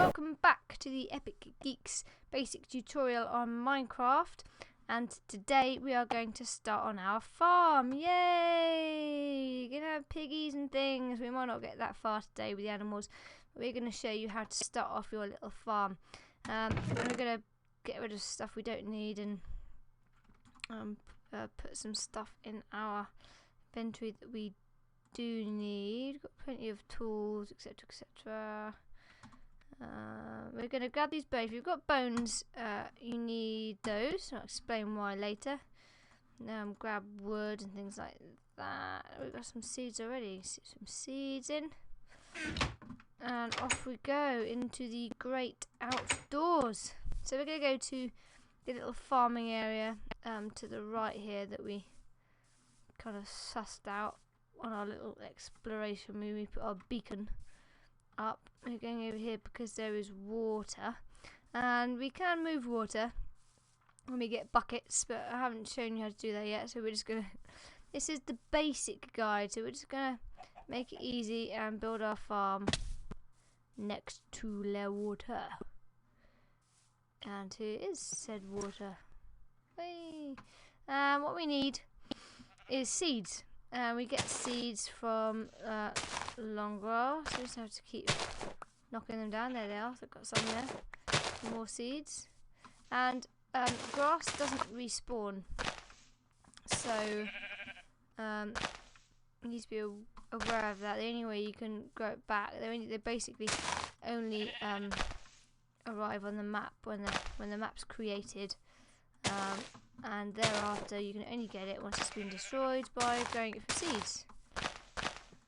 welcome back to the Epic Geeks basic tutorial on Minecraft, and today we are going to start on our farm. Yay! You're gonna have piggies and things. We might not get that far today with the animals, but we're going to show you how to start off your little farm. And we're going to get rid of stuff we don't need and put some stuff in our inventory that we do need. Got plenty of tools, etc, etc. We're going to grab these bones. If you've got bones, you need those. I'll explain why later. Grab wood and things like that. We've got some seeds already. Some seeds in. And off we go into the great outdoors. So we're going to go to the little farming area to the right here that we kind of sussed out on our little exploration. We put our beacon up. We're going over here because there is water, and we can move water when we get buckets, but I haven't shown you how to do that yet, so we're just gonna this is the basic guide, so we're just gonna make it easy and build our farm next to the water. And here is said water. Hey. What we need is seeds. We get seeds from long grass. We just have to keep knocking them down. There they are. So I've got some there. More seeds. And grass doesn't respawn, so you need to be aware of that. The only way you can grow it back, they basically only arrive on the map when the map's created. And thereafter you can only get it once it's been destroyed by growing it from seeds.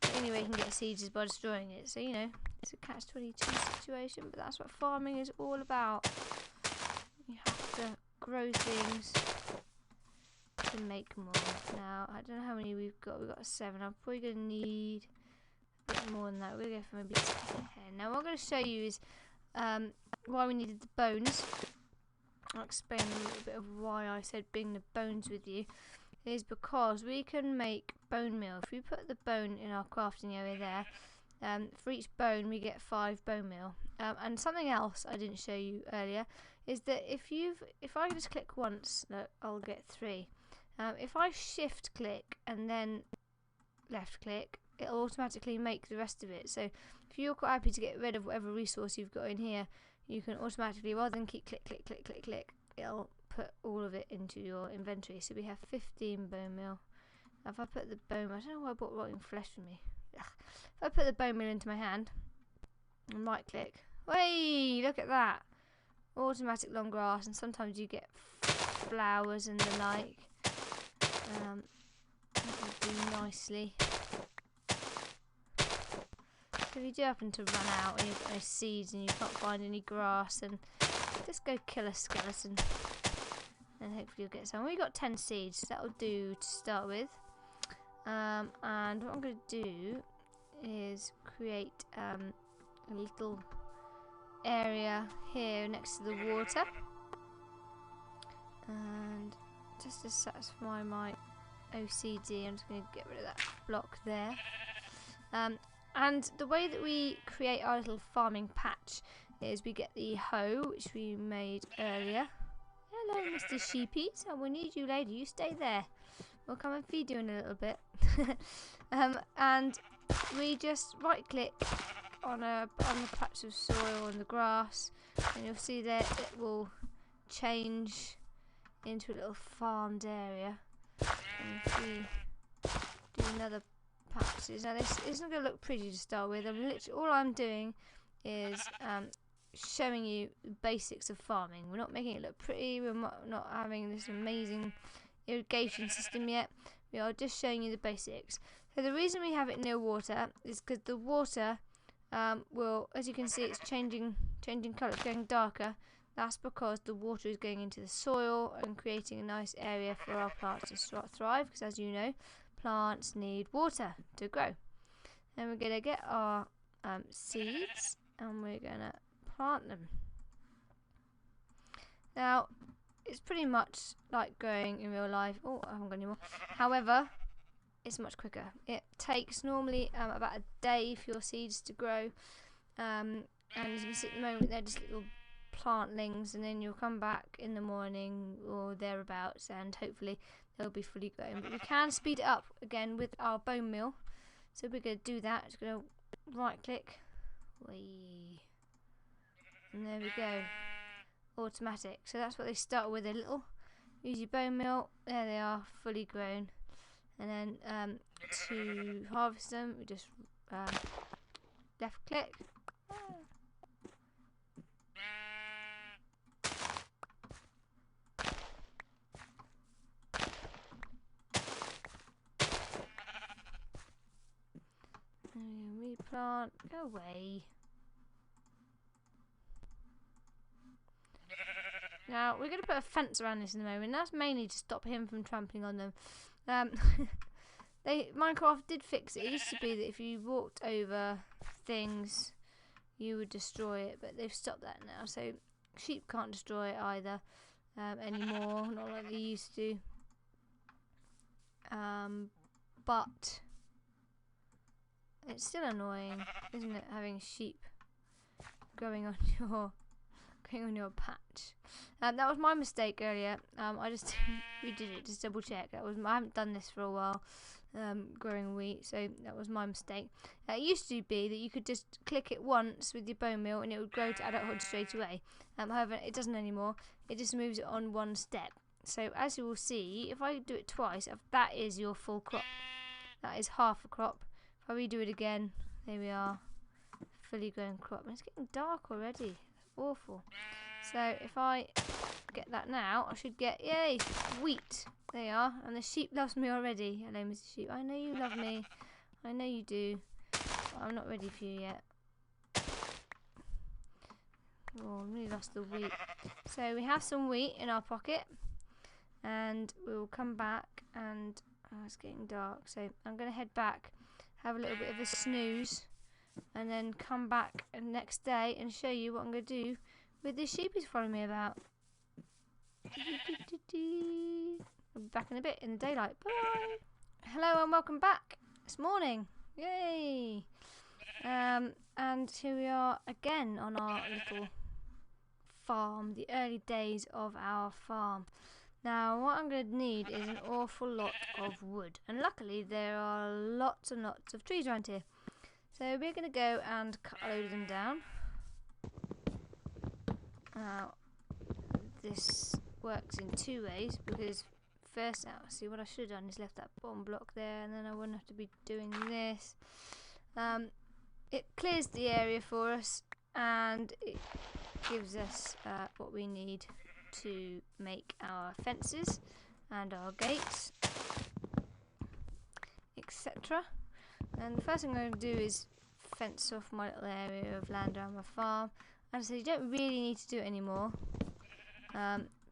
The only way you can get seeds is by destroying it, so you know, it's a catch-22 situation, but that's what farming is all about. You have to grow things to make more. Now, I don't know how many we've got 7. I'm probably going to need a bit more than that. We're going to go for maybe 10. Now what I'm going to show you is why we needed the bones. I'll explain a little bit of why I said bring the bones with you. Is because we can make bone meal. If we put the bone in our crafting area there, for each bone we get 5 bone meal. And something else I didn't show you earlier is that if I just click once, look, I'll get 3. If I shift click and then left click, it'll automatically make the rest of it. So if you're quite happy to get rid of whatever resource you've got in here, you can automatically, rather than keep click, it'll put all of it into your inventory. So we have 15 bone meal. Now if I put the bone meal, I don't know why I brought rotten flesh with me. Ugh. If I put the bone meal into my hand and right click, hey, look at that, automatic long grass, and sometimes you get flowers and the like. That would do nicely. So if you do happen to run out and you've got no seeds and you can't find any grass, then just go kill a skeleton and hopefully you'll get some. We got 10 seeds, so that'll do to start with. And what I'm going to do is create a little area here next to the water, and just to satisfy my OCD, I'm just going to get rid of that block there. And the way that we create our little farming patch is we get the hoe, which we made earlier. Hello, Mr. Sheepies. And we need you, lady. You stay there. We'll come and feed you in a little bit. And we just right-click on the patch of soil and the grass, and you'll see that it will change into a little farmed area. And if we do another patches. Now this isn't going to look pretty to start with. All I'm doing is showing you the basics of farming. We're not making it look pretty. We're not having this amazing irrigation system yet. We are just showing you the basics. So the reason we have it near water is because the water will, as you can see, it's changing colour. It's going darker. That's because the water is going into the soil and creating a nice area for our plants to thrive. Because as you know, plants need water to grow. And we're going to get our seeds and we're going to plant them. Now, it's pretty much like growing in real life. Oh, I haven't got any more. However, it's much quicker. It takes normally about a day for your seeds to grow. And as you can see at the moment, they're just little plantlings, and then you'll come back in the morning or thereabouts, and hopefully they'll be fully grown. But we can speed it up again with our bone meal. So we're going to do that. Just going to right click. Whee. And there we go. Automatic. So that's what they start with, a little. Use your bone meal. There they are, fully grown. And then to harvest them, we just left click. Replant, go away. Now we're going to put a fence around this in a moment. That's mainly to stop him from trampling on them. Minecraft did fix it. It used to be that if you walked over things, you would destroy it, but they've stopped that now. So sheep can't destroy it either anymore, not like they used to. But it's still annoying, isn't it, having sheep going on your patch. That was my mistake earlier. I just redid it, just double check. I haven't done this for a while, growing wheat, so that was my mistake. It used to be that you could just click it once with your bone meal and it would grow to adulthood straight away. However, it doesn't anymore. It just moves it on one step. So as you will see, if I do it twice, that is your full crop. That is half a crop. If I redo it again, there we are, fully grown crop. And it's getting dark already. It's awful. So if I get that now, I should get, yay, wheat. There you are. And the sheep loves me already. Hello, Mr. Sheep. I know you love me. I know you do. But I'm not ready for you yet. Oh, I really lost the wheat. So we have some wheat in our pocket. And we'll come back and, oh, it's getting dark. So I'm going to head back, have a little bit of a snooze, and then come back the next day and show you what I'm going to do with this sheep he's following me about. I'll be back in a bit in the daylight. Bye. Hello and welcome back. It's morning. Yay. And here we are again on our little farm, the early days of our farm. Now what I'm going to need is an awful lot of wood, and luckily there are lots and lots of trees around here. So we're going to go and cut a load of them down. Now this works in two ways, because first, see what I should have done is left that bottom block there, and then I wouldn't have to be doing this. It clears the area for us, and it gives us what we need to make our fences and our gates, etc. And the first thing I'm going to do is fence off my little area of land around my farm. And so you don't really need to do it anymore,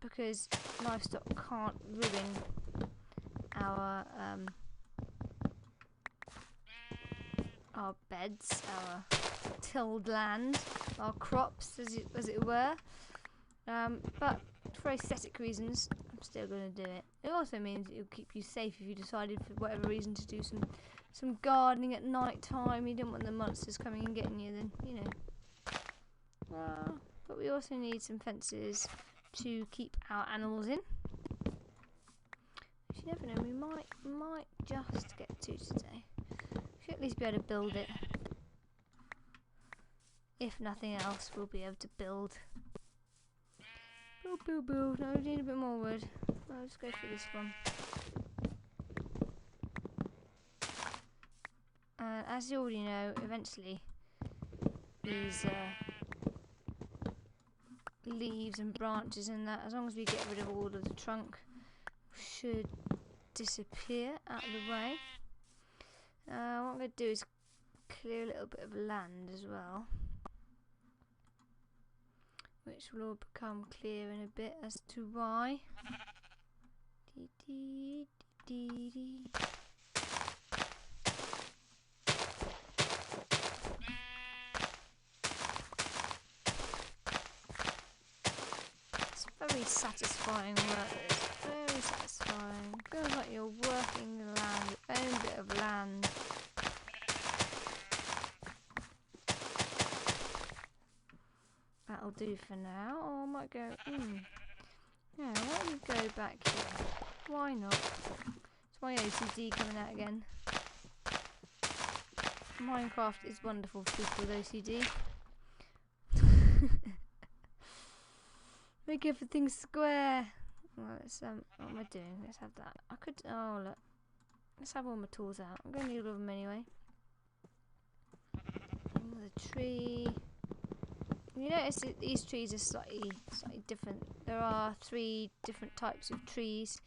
because livestock can't ruin our beds, our tilled land, our crops, as it were. But for aesthetic reasons, I'm still going to do it. It also means it'll keep you safe if you decided for whatever reason to do some gardening at night time. You don't want the monsters coming and getting you, then, you know. But we also need some fences to keep our animals in. You never know, we might just get to today. We should at least be able to build it. If nothing else, we'll be able to build. Build. No, we need a bit more wood. I'll just go for this one. As you already know, eventually these leaves and branches and that, as long as we get rid of all of the trunk, should disappear out of the way. What I'm going to do is clear a little bit of land as well, which will all become clear in a bit as to why. It's very satisfying work. It's very satisfying. Feels like you're working the land, your own bit of land. do for now. Or I might go, yeah, why don't we go back here? Why not? It's my OCD coming out again. Minecraft is wonderful for people with OCD. Make everything square. Well, let's what am I doing? Let's have that. I could. Oh look. Let's have all my tools out. I'm going to need all of them anyway. The tree. You notice that these trees are slightly different. There are 3 different types of trees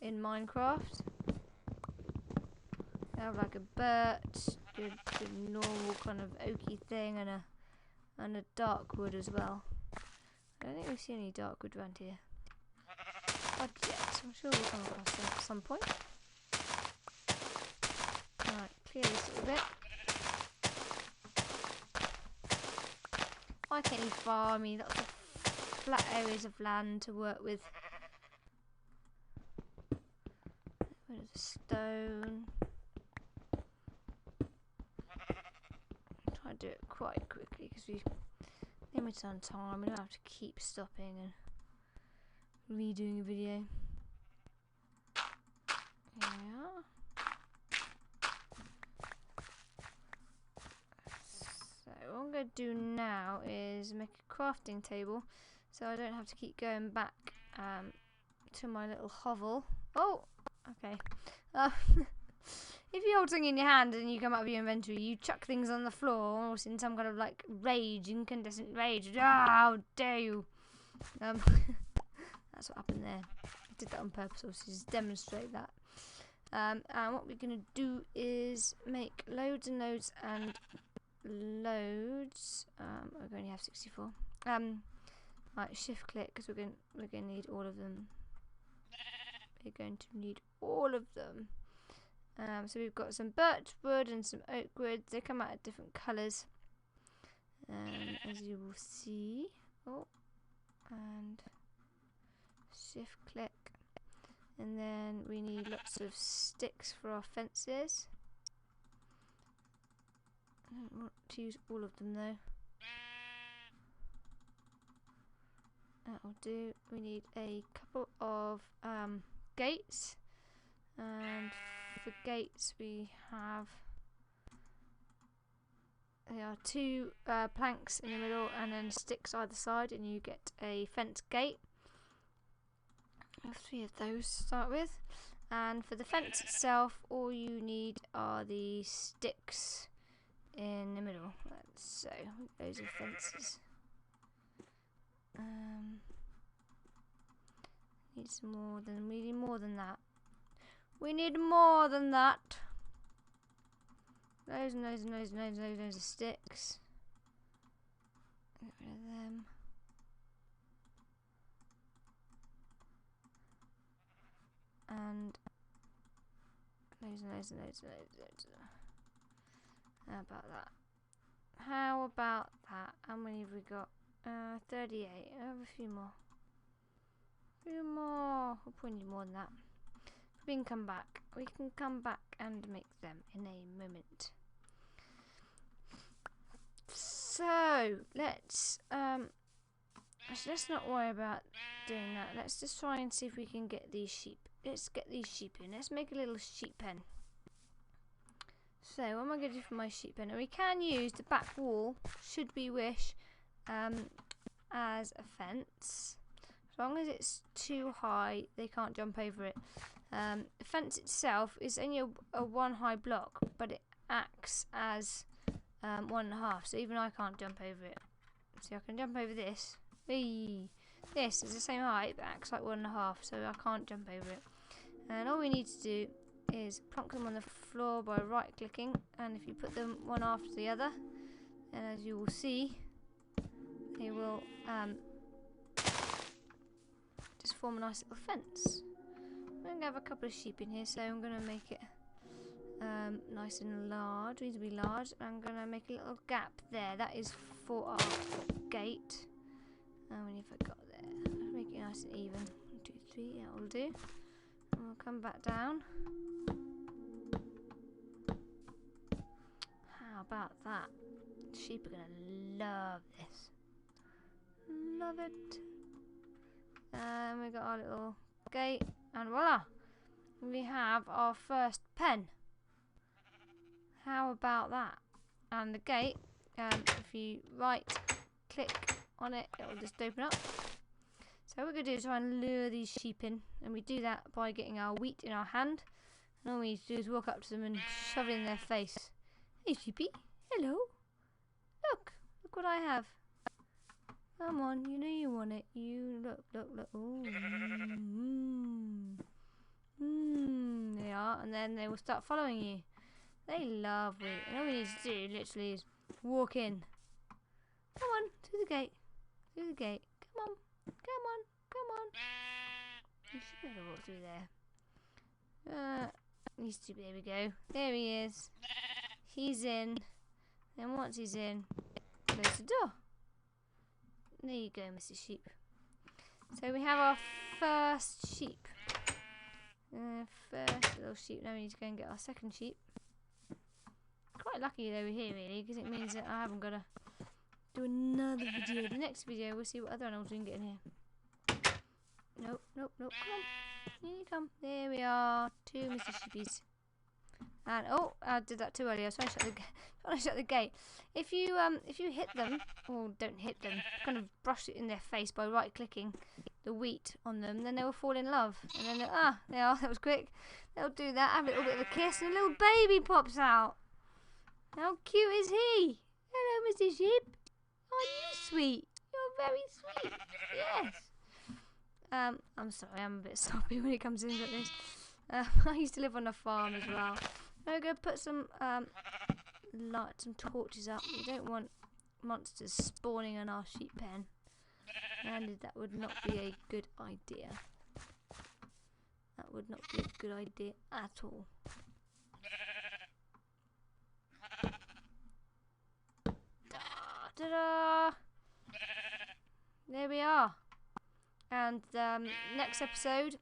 in Minecraft. They have like a birch, the normal kind of oaky thing, and a dark wood as well. I don't think we see any dark wood around here. Not yet. I'm sure we'll come across them at some point. Alright, clear this little bit. Like any farming, lots of flat areas of land to work with. Bit of stone. Try to do it quite quickly because we limited on time. We don't have to keep stopping and redoing a video. Here we are. So what I'm going to do now is make a crafting table so I don't have to keep going back to my little hovel. Oh, okay. If you hold something in your hand and you come out of your inventory, you chuck things on the floor, almost in some kind of like rage, incandescent rage. Ah, how dare you! That's what happened there. I did that on purpose, obviously, just demonstrate that. And what we're going to do is make loads and loads and loads. I only have 64. Right, shift click because we're going to need all of them. We're going to need all of them. So we've got some birch wood and some oak wood. They come out at different colours, as you will see. Oh, and shift click, and then we need lots of sticks for our fences. I don't want to use all of them though. That'll do. We need a couple of gates, and for gates we have, there are 2 planks in the middle and then sticks either side, and you get a fence gate. 3 of those to start with. And for the fence itself, all you need are the sticks in the middle. So those are fences. Need some more than we need more than that. We need more than that. Loads and loads and loads and loads and loads of sticks. Get rid of them. And loads and loads and loads and loads. How about that? How about that? How many have we got? 38. I have a few more. We'll probably need more than that. We can come back. We can come back and make them in a moment. So let's not worry about doing that. Let's just try and see if we can get these sheep. Let's get these sheep in. Let's make a little sheep pen. So what am I going to do for my sheep pen? And we can use the back wall, should we wish, as a fence. As long as it's too high, they can't jump over it. The fence itself is only a 1 high block, but it acts as 1.5, so even I can't jump over it. See, I can jump over this. Whee! This is the same height, but acts like 1.5, so I can't jump over it. And all we need to do is plonk them on the floor by right-clicking, and if you put them one after the other, then as you will see, they will just form a nice little fence. I'm going to have a couple of sheep in here, so I'm going to make it nice and large, reasonably large. I'm going to make a little gap there. That is for our gate. How many have I got there? Make it nice and even. 1, 2, 3, that will do. And we'll come back down. How about that? Sheep are going to love this. love it. And we got our little gate, and voila, we have our first pen. How about that? And the gate, if you right click on it, it will just open up. So what we're going to do is try and lure these sheep in, and we do that by getting our wheat in our hand. And all we need to do is walk up to them and shove it in their face. Hey sheepy, hello. Look what I have. Come on, you know you want it. You look. Ooh. They are, and then they will start following you. They love wheat. And all we need to do literally is walk in. Come on, through the gate. Through the gate. Come on. You should be able to walk through there. There we go. There he is. He's in. And once he's in, close the door. There you go, Mr. Sheep. So we have our first sheep. First little sheep. Now we need to go and get our second sheep. Quite lucky over here, really, because it means that I haven't got to do another video. The next video, we'll see what other animals we can get in here. Nope. Come on. Here you come. There we are. 2 Mr. Sheepies. And oh, I did that too earlier. So I shut the gate. If you hit them, or don't hit them, kind of brush it in their face by right clicking the wheat on them, then they will fall in love. And then they are. That was quick. They'll do that. Have a little bit of a kiss, and a little baby pops out. How cute is he? Hello, Mr. Sheep. Aren't you sweet? You're very sweet. Yes. I'm sorry, I'm a bit sloppy when it comes to things like this. I used to live on a farm as well. I'm going to put some some torches up. We don't want monsters spawning in our sheep pen, and that would not be a good idea. That would not be a good idea at all. Ta-da! There we are. And next episode,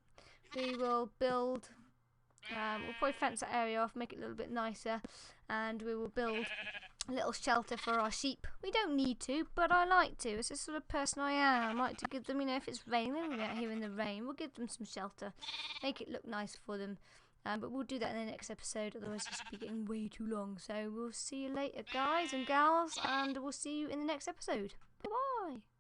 we will build. We'll probably fence that area off, make it a little bit nicer, and we will build a little shelter for our sheep. We don't need to, but I like to. It's the sort of person I am. I like to give them, if it's raining, they'll be out here in the rain. We'll give them some shelter, make it look nice for them. But we'll do that in the next episode, otherwise this will be getting way too long. So we'll see you later, guys and gals, and we'll see you in the next episode. Bye-bye.